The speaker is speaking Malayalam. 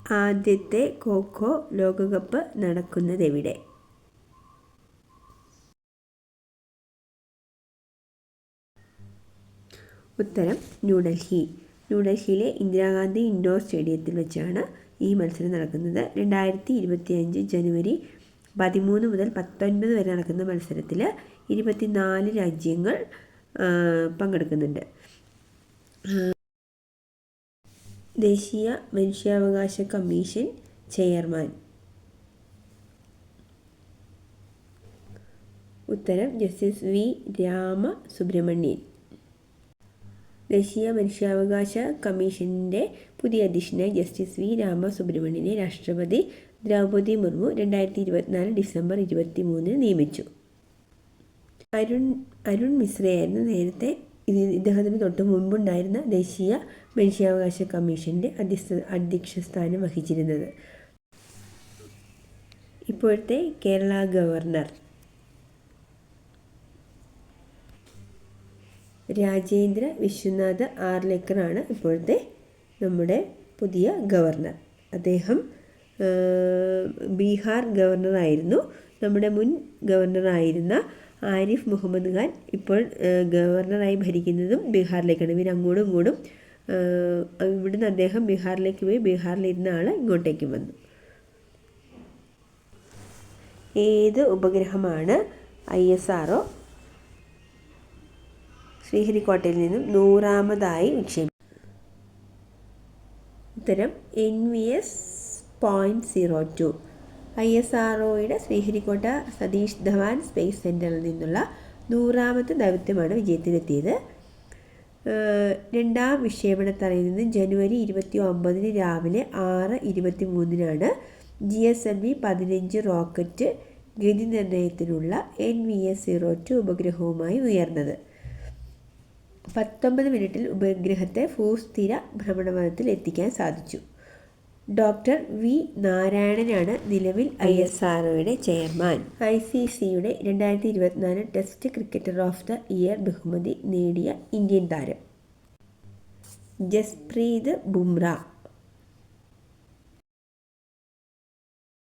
ആദ്യത്തെ ഖോ ലോകകപ്പ് നടക്കുന്നതെവിടെ? ഉത്തരം ന്യൂഡൽഹി. ന്യൂഡൽഹിയിലെ ഇന്ദിരാഗാന്ധി ഇൻഡോർ സ്റ്റേഡിയത്തിൽ വെച്ചാണ് ഈ മത്സരം നടക്കുന്നത്. 2025 ജനുവരി 13 മുതൽ 19 വരെ നടക്കുന്ന മത്സരത്തിൽ 24 രാജ്യങ്ങൾ പങ്കെടുക്കുന്നുണ്ട്. ദേശീയ മനുഷ്യാവകാശ കമ്മീഷൻ ചെയർമാൻ? ഉത്തരം ജസ്റ്റിസ് വി രാമസുബ്രഹ്മണ്യൻ. ദേശീയ മനുഷ്യാവകാശ കമ്മീഷൻ്റെ പുതിയ അധ്യക്ഷനായി ജസ്റ്റിസ് വി രാമസുബ്രഹ്മണ്യനെ രാഷ്ട്രപതി ദ്രൗപദി മുർമു 2024 ഡിസംബർ 23 നിയമിച്ചു. അരുൺ മിശ്രയായിരുന്നു നേരത്തെ ഇദ്ദേഹത്തിന് തൊട്ട് മുൻപുണ്ടായിരുന്ന ദേശീയ മനുഷ്യാവകാശ കമ്മീഷൻ്റെ അധ്യക്ഷ സ്ഥാനം വഹിച്ചിരുന്നത്. ഇപ്പോഴത്തെ കേരള ഗവർണർ? രാജേന്ദ്ര വിശ്വനാഥ് ആർലേക്കറാണ് ഇപ്പോഴത്തെ നമ്മുടെ പുതിയ ഗവർണർ. അദ്ദേഹം ബീഹാർ ഗവർണറായിരുന്നു. നമ്മുടെ മുൻ ഗവർണറായിരുന്ന ആരിഫ് മുഹമ്മദ് ഖാൻ ഇപ്പോൾ ഗവർണറായി ഭരിക്കുന്നതും ബീഹാറിലേക്കാണ്. ഇവർ അങ്ങോട്ടും ഇങ്ങോട്ടും ഇവിടുന്ന് അദ്ദേഹം ബീഹാറിലേക്ക് പോയി ബീഹാറിലിരുന്ന ആൾ ഇങ്ങോട്ടേക്കും വന്നു. ഏത് ഉപഗ്രഹമാണ് ISRO ശ്രീഹരിക്കോട്ടയിൽ നിന്നും 100ാമതായി വിക്ഷേപിച്ചത്? ഉത്തരം NVS-0.02. ISROയുടെ ശ്രീഹരിക്കോട്ട സതീഷ് ധവാൻ സ്പേസ് സെൻറ്ററിൽ നിന്നുള്ള 100ാമത്തെ ദൗത്യമാണ് വിജയത്തിലെത്തിയത്. രണ്ടാം വിക്ഷേപണത്തറയിൽ നിന്ന് ജനുവരി 29 രാവിലെ 6:23 GSLV 15 റോക്കറ്റ് ഗതി നിർണ്ണയത്തിനുള്ള NVS-02 ഉപഗ്രഹവുമായി ഉയർന്നത്. 19 മിനിറ്റിൽ ഉപഗ്രഹത്തെ ഭൂസ്ഥിര ഭ്രമണപഥത്തിൽ എത്തിക്കാൻ സാധിച്ചു. ഡോക്ടർ വി നാരായണനാണ് നിലവിൽ ISROയുടെ ചെയർമാൻ. ICCയുടെ 2024 test cricketer of the year ബഹുമതി നേടിയ ഇന്ത്യൻ താരം? ജസ്പ്രീത് ബുംറ.